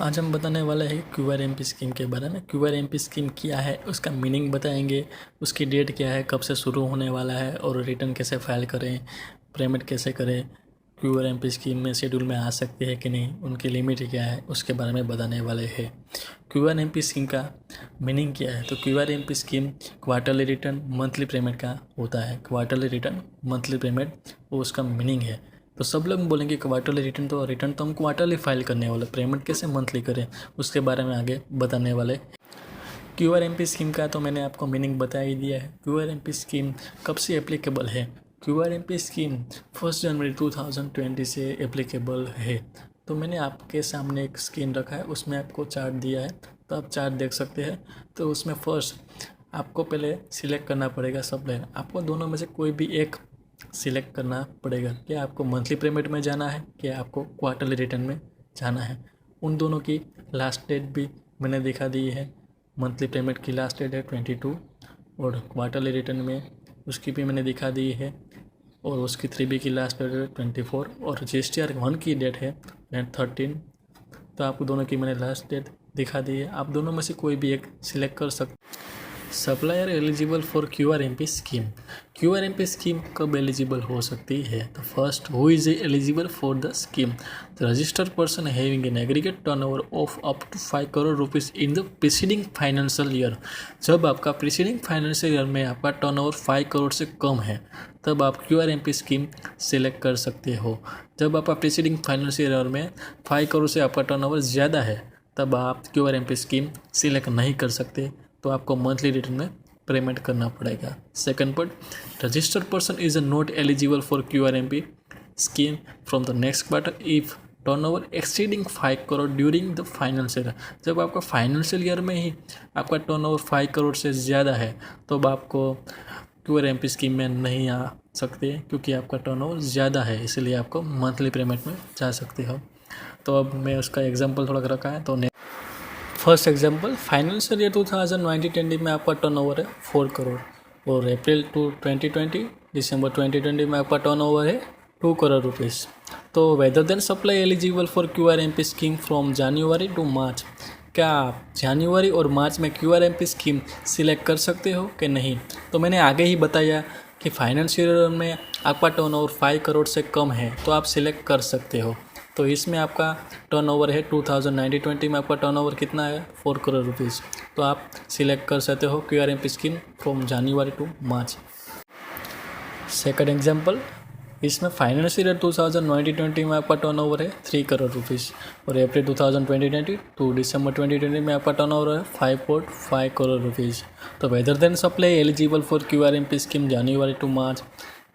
आज हम बताने वाले हैं क्यूआरएमपी स्कीम के बारे में। क्यूआरएमपी स्कीम क्या है, उसका मीनिंग बताएंगे, उसकी डेट क्या है, कब से शुरू होने वाला है और रिटर्न कैसे फाइल करें, पेमेंट कैसे करें, क्यूआरएमपी स्कीम में शेड्यूल में आ सकती है कि नहीं, उनकी लिमिट क्या है, उसके बारे में बताने वाले हैं। क्यूआरएमपी स्कीम का मीनिंग क्या है? तो QRMP scheme quarterly return monthly payment का होता है। क्वार्टरली रिटर्न मंथली पेमेंट वो उसका मीनिंग है। तो सब लोग बोलेंगे क्वार्टरली रिटर्न तो हम क्वार्टरली फाइल करने वाले, पेमेंट कैसे मंथली करें उसके बारे में आगे बताने वाले। क्यूआरएमपी स्कीम का तो मैंने आपको मीनिंग बता ही दिया है। क्यूआरएमपी स्कीम कब से एप्लीकेबल है? क्यूआरएमपी स्कीम 1 जनवरी 2020 से एप्लीकेबल है। तो मैंने आपके सामने एक स्क्रीन रखा है, उसमें आपको चार्ट दिया है, तो आप चार्ट देख सकते हैं। तो उसमें फर्स्ट आपको पहले सिलेक्ट करना पड़ेगा सप्लायर। आपको दोनों में से कोई भी एक सिलेक्ट करना पड़ेगा। क्या आपको मंथली पेमेंट में जाना है, क्या आपको क्वार्टरली रिटर्न में जाना है। उन दोनों की लास्ट डेट भी मैंने दिखा दी है। मंथली पेमेंट की लास्ट डेट है 22 और क्वार्टरली रिटर्न में उसकी भी मैंने दिखा दी है, और उसकी 3B की लास्ट डेट है 24 और GSTR 1 की डेट है 13। तो आपको दोनों की मैंने लास्ट डेट दिखा दी है। आप दोनों में से कोई भी एक सिलेक्ट कर सकते। Supplier eligible for QRMP scheme. QRMP scheme कब एलिजिबल हो सकती है? तो first, who is eligible for the scheme? The registered person having an aggregate turnover of up to 5 crore rupees in the preceding financial year. जब आपका preceding financial year में आपका turnover 5 crore से कम है तब आप क्यूआरएमपी स्कीम सेलेक्ट कर सकते हो। जब आपका प्रीसीडिंग फाइनेंशियल ईयर में 5 करोड़ से आपका टर्नओवर ज़्यादा है तब आप क्यूआरएमपी स्कीम सिलेक्ट नहीं कर सकते, तो आपको मंथली रिटर्न में पेमेंट करना पड़ेगा। Second point, registered person is not eligible for QRMP scheme from the next quarter if turnover exceeding 5 crore during the financial year. जब आपका फाइनेंशियल ईयर में ही आपका टर्नओवर 5 करोड़ से ज़्यादा है तो आपको क्यूआरएमपी स्कीम में नहीं आ सकते, क्योंकि आपका टर्नओवर ज़्यादा है, इसलिए आपको मंथली पेमेंट में जा सकते हो। तो अब मैं उसका एग्जाम्पल थोड़ा रखा है। तो फर्स्ट एग्जांपल, फाइनेंशियल ईयर 2019-20 में आपका टर्नओवर है 4 करोड़ और अप्रैल टू 2020 दिसंबर 2020 में आपका टर्नओवर है 2 करोड़ रुपीज़। तो whether then supply eligible for QRMP scheme from January to March. क्या आप जनवरी और मार्च में क्यूआरएमपी स्कीम सिलेक्ट कर सकते हो कि नहीं? तो मैंने आगे ही बताया कि फाइनेंशियल ईयर में आपका टर्नओवर 5 करोड़ से कम है तो आप सिलेक्ट कर सकते हो। तो इसमें आपका टर्नओवर है 2019-20 में आपका टर्नओवर कितना है 4 करोड़ रुपीज़, तो आप सिलेक्ट कर सकते हो QRMP scheme from January to March. Second example, इसमें फाइनेंशियल ईयर 2019-20 में आपका टर्नओवर है 3 करोड़ रुपीज़ और अप्रैल 2020 टू दिसंबर 2020 में आपका टर्नओवर है 5.5 करोड़ रुपीज़। तो whether then supply eligible for QRMP scheme January to March.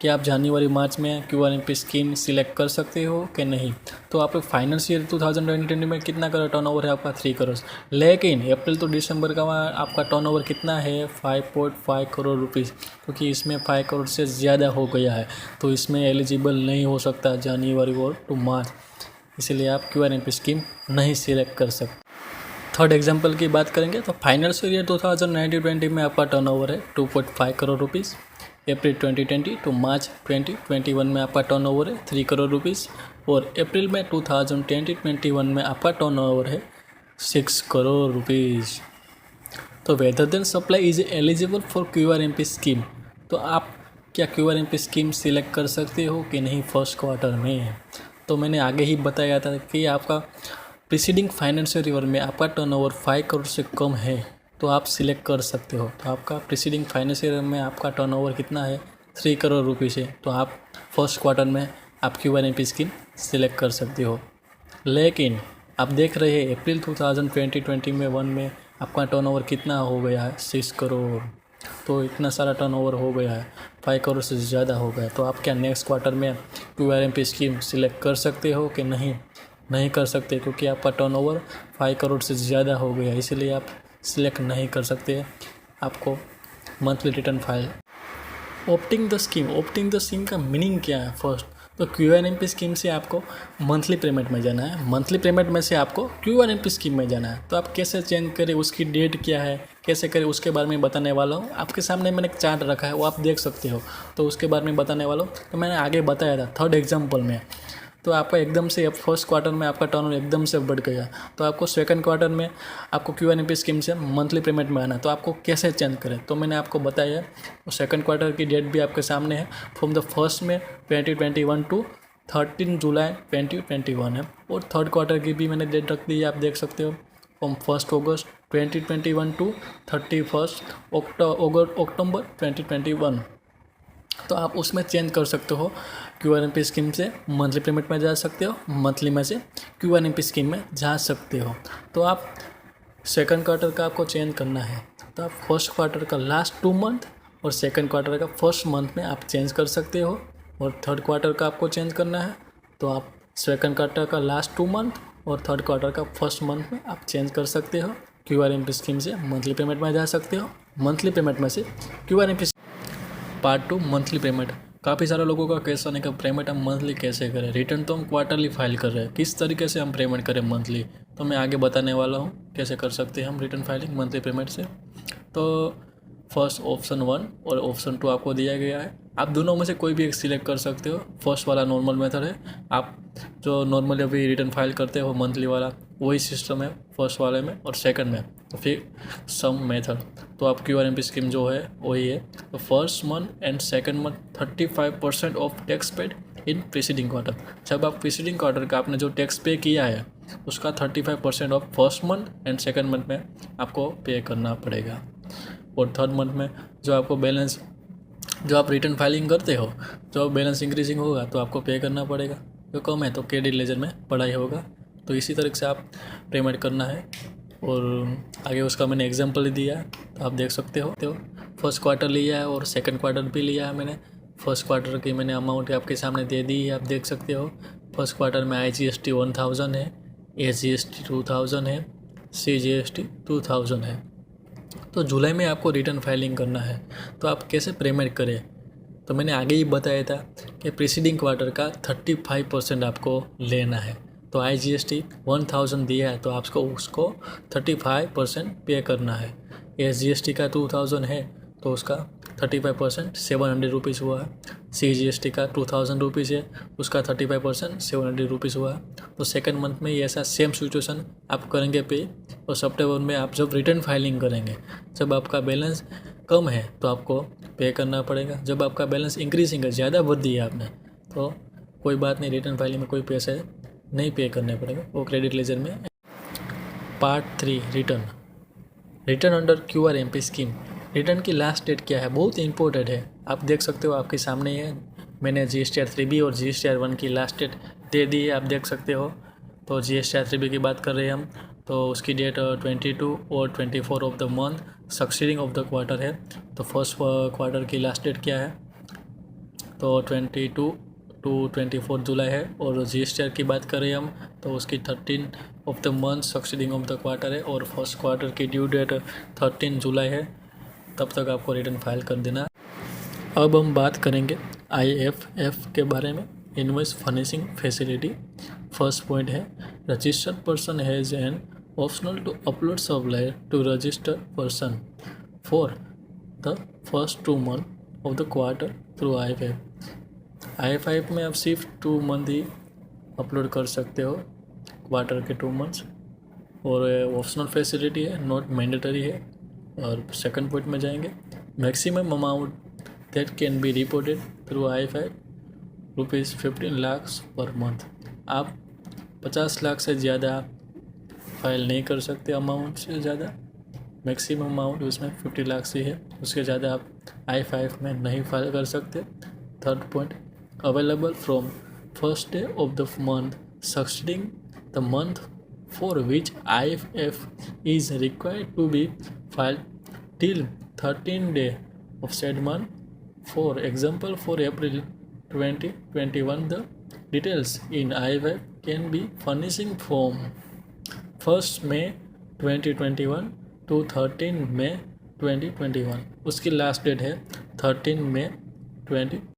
क्या आप जनवरी मार्च में क्यूआरएमपी स्कीम सिलेक्ट कर सकते हो कि नहीं? तो आप फाइनेंशियल 2020 में कितना करोड़ टर्नओवर है आपका 3 करोड़, लेकिन अप्रैल टू दिसंबर का आपका टर्नओवर कितना है 5.5 करोड़ रुपीज़, क्योंकि इसमें 5 करोड़ से ज़्यादा हो गया है तो इसमें एलिजिबल नहीं हो सकता जनवरी और टू मार्च, इसलिए आप क्यूआरएमपी स्कीम नहीं सिलेक्ट कर सकते। थर्ड एग्जाम्पल की बात करेंगे तो फाइनेंशियल ईयर 2019-20 में आपका टर्नओवर है 2.5 करोड़ रुपीज़। अप्रैल 2020 टू मार्च 2021 में आपका टर्नओवर है 3 करोड़ रुपीज़ और अप्रैल में 2020-21 में आपका टर्नओवर है 6 करोड़ रुपीज़। तो whether then supply is eligible for QRMP scheme. तो आप क्या क्यूआरएमपी स्कीम सिलेक्ट कर सकते हो कि नहीं फर्स्ट क्वार्टर में? तो मैंने आगे ही बताया था कि आपका प्रीसीडिंग फाइनेंशियल ईयर में आपका टर्नओवर 5 करोड़ से कम है तो आप सिलेक्ट कर सकते हो। तो आपका प्रीसीडिंग फाइनेंशियल ईयर में आपका टर्नओवर कितना है 3 करोड़ रुपीज़ है, तो आप फर्स्ट क्वार्टर में आप क्यूआरएमपी स्कीम सिलेक्ट कर सकते हो। लेकिन आप देख रहे हैं अप्रैल 2020 में 1 में आपका टर्नओवर कितना हो गया है 6 करोड़, तो इतना सारा टर्नओवर हो गया है, 5 करोड़ से ज़्यादा हो गया, तो आप क्या नेक्स्ट क्वार्टर में क्यूआरएमपी स्कीम सिलेक्ट कर सकते हो कि नहीं? नहीं कर सकते, क्योंकि आपका टर्नओवर 5 करोड़ से ज़्यादा हो गया, इसलिए आप सिलेक्ट नहीं कर सकते। आपको monthly return file. Opting the scheme का मीनिंग क्या है? फर्स्ट, तो क्यूआरएमपी स्कीम से आपको मंथली पेमेंट में जाना है, मंथली पेमेंट में से आपको क्यूआरएमपी स्कीम में जाना है। तो आप कैसे चेंज करें, उसकी डेट क्या है, कैसे करें, उसके बारे में बताने वाला हूँ। आपके सामने मैंने एक चार्ट रखा है, वो आप देख सकते हो, तो उसके बारे में बताने वाला हूँ। तो मैंने आगे बताया था थर्ड एग्जाम्पल में तो आपका एकदम से फर्स्ट क्वार्टर में आपका टर्नओवर एकदम से बढ़ गया, तो आपको सेकंड क्वार्टर में आपको QRMP स्कीम से मंथली पेमेंट में आना, तो आपको कैसे चेंज करें, तो मैंने आपको बताया है। सेकंड क्वार्टर की डेट भी आपके सामने है, फ्रॉम द 1 मई 2021 टू 13 जुलाई 2021 है। और थर्ड क्वार्टर की भी मैंने डेट रख दी है, आप देख सकते हो, फ्रॉम 1 अगस्त 2021 टू 31 अक्टूबर 2021। तो आप उसमें चेंज कर सकते हो, QRMP स्कीम से मंथली पेमेंट में जा सकते हो, मंथली में से QRMP स्कीम में जा सकते हो। तो आप सेकंड क्वार्टर का आपको चेंज करना है, तो आप फर्स्ट क्वार्टर का लास्ट 2 मंथ और सेकंड क्वार्टर का फर्स्ट मंथ में आप चेंज कर सकते हो। और थर्ड क्वार्टर का आपको चेंज करना है, तो आप सेकंड क्वार्टर का लास्ट 2 मंथ और थर्ड क्वार्टर का फर्स्ट मंथ में आप चेंज कर सकते हो। QRMP स्कीम से मंथली पेमेंट में जा सकते हो, मंथली पेमेंट में से QRMP। Part 2 monthly payment. काफ़ी सारे लोगों का क्वेश्चन है कि पेमेंट हम मंथली कैसे करें, रिटर्न तो हम क्वार्टरली फाइल कर रहे हैं, किस तरीके से हम पेमेंट करें मंथली, तो मैं आगे बताने वाला हूँ कैसे कर सकते हैं हम रिटर्न फाइलिंग मंथली पेमेंट से। तो फर्स्ट ऑप्शन 1 और ऑप्शन 2 आपको दिया गया है, आप दोनों में से कोई भी एक सिलेक्ट कर सकते हो। फर्स्ट वाला नॉर्मल मेथड है, आप जो नॉर्मली अभी रिटर्न फाइल करते हो मंथली वाला वही सिस्टम है फर्स्ट वाले में, और सेकंड में तो फिर सम मेथड, तो आप QRMP स्कीम जो है वही है। तो first month and second month 35% of tax paid in preceding quarter. जब आप प्रीसीडिंग क्वार्टर का आपने जो टैक्स पे किया है उसका 35% of first month and second month में आपको पे करना पड़ेगा। और थर्ड मंथ में जो आपको बैलेंस, जो आप रिटर्न फाइलिंग करते हो, जो बैलेंस इंक्रीजिंग होगा तो आपको पे करना पड़ेगा, जो कम है तो क्रेडिट लेजर में पढ़ाई होगा। तो इसी तरह से आप पेमेंट करना है। और आगे उसका मैंने एग्जांपल दिया है, तो आप देख सकते हो। तो फर्स्ट क्वार्टर लिया है और सेकंड क्वार्टर भी लिया है मैंने। फर्स्ट क्वार्टर की मैंने अमाउंट आपके सामने दे दी है, आप देख सकते हो। फर्स्ट क्वार्टर में IGST 1000 है, SGST 2000 है, CGST 2000 है। तो जुलाई में आपको रिटर्न फाइलिंग करना है, तो आप कैसे पेमेंट करें, तो मैंने आगे ही बताया था कि प्रीसीडिंग क्वार्टर का 35% आपको लेना है। तो IGST 1000 दिया है तो आपको उसको 35% पे करना है। SGST का 2000 है तो उसका 35% 700 रुपीज़ हुआ है। CGST का 2000 रुपीज़ है, उसका 35% 700 रुपीज़ हुआ है। तो सेकंड मंथ में ये ऐसा सेम सिचुएशन आप करेंगे पे। और सितंबर में आप जब रिटर्न फाइलिंग करेंगे, जब आपका बैलेंस कम है तो आपको पे करना पड़ेगा। जब आपका बैलेंस इंक्रीजिंग है, ज़्यादा बढ़ दी है आपने, तो कोई बात नहीं, रिटर्न फाइलिंग में कोई पैसे नहीं पे करने पड़ेगा, वो क्रेडिट लेजर में। Part 3 return. Return under QRMP scheme. Return की लास्ट डेट क्या है, बहुत इंपॉर्टेंट है। आप देख सकते हो आपके सामने ही है, मैंने GSTR 3B और GSTR 1 की लास्ट डेट दे दी है, आप देख सकते हो। तो GSTR 3B की बात कर रहे हैं हम, तो उसकी डेट 22 और 24 of the month succeeding of the quarter है। तो फर्स्ट क्वार्टर की लास्ट डेट क्या है, तो 22 टू 24 जुलाई है। और GSTR की बात करें हम तो उसकी 13 of the month succeeding of the quarter है, और फर्स्ट क्वार्टर की ड्यू डेट 13 जुलाई है। तब तक आपको रिटर्न फाइल कर देना। अब हम बात करेंगे IFF के बारे में, invoice furnishing facility. First point है, registered person has an optional to upload supplier to registered person for the first 2 month of the quarter through IFF में आप सिर्फ 2 मंथ ही अपलोड कर सकते हो, क्वार्टर के 2 मंथ्स। और ऑप्शनल फैसिलिटी है, नॉट मैंडेटरी है। और सेकंड पॉइंट में जाएंगे, maximum amount that can be reported through IFF ₹15 lakh per month. आप 50 लाख से ज़्यादा फाइल नहीं कर सकते, अमाउंट से ज़्यादा। मैक्सिमम अमाउंट उसमें 50 लाख से है, उसके ज़्यादा आप IFF में नहीं फाइल कर सकते। Third point, available from first day of the month succeeding the month for which IFF is required to be filed till 13 day of said month. For example, for April 2021, the details in IFF can be furnishing from 1st May 2021 to 13 May 2021। उसकी last date है 13 May 20।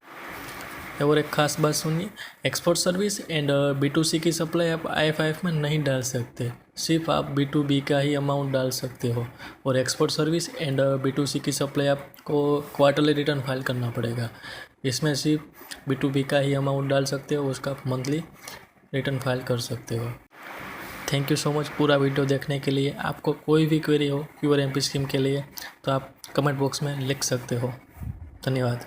और एक ख़ास बात सुनिए, export service and B2C की supply आप IFF में नहीं डाल सकते, सिर्फ आप B2B का ही अमाउंट डाल सकते हो। और एक्सपोर्ट सर्विस एंड B2C की सप्लाई आपको क्वार्टरली रिटर्न फाइल करना पड़ेगा। इसमें सिर्फ B2B का ही अमाउंट डाल सकते हो, उसका आप मंथली रिटर्न फाइल कर सकते हो। थैंक यू सो मच पूरा वीडियो देखने के लिए। आपको कोई भी क्वेरी हो QRMP स्कीम के लिए तो आप कमेंट बॉक्स में लिख सकते हो। धन्यवाद।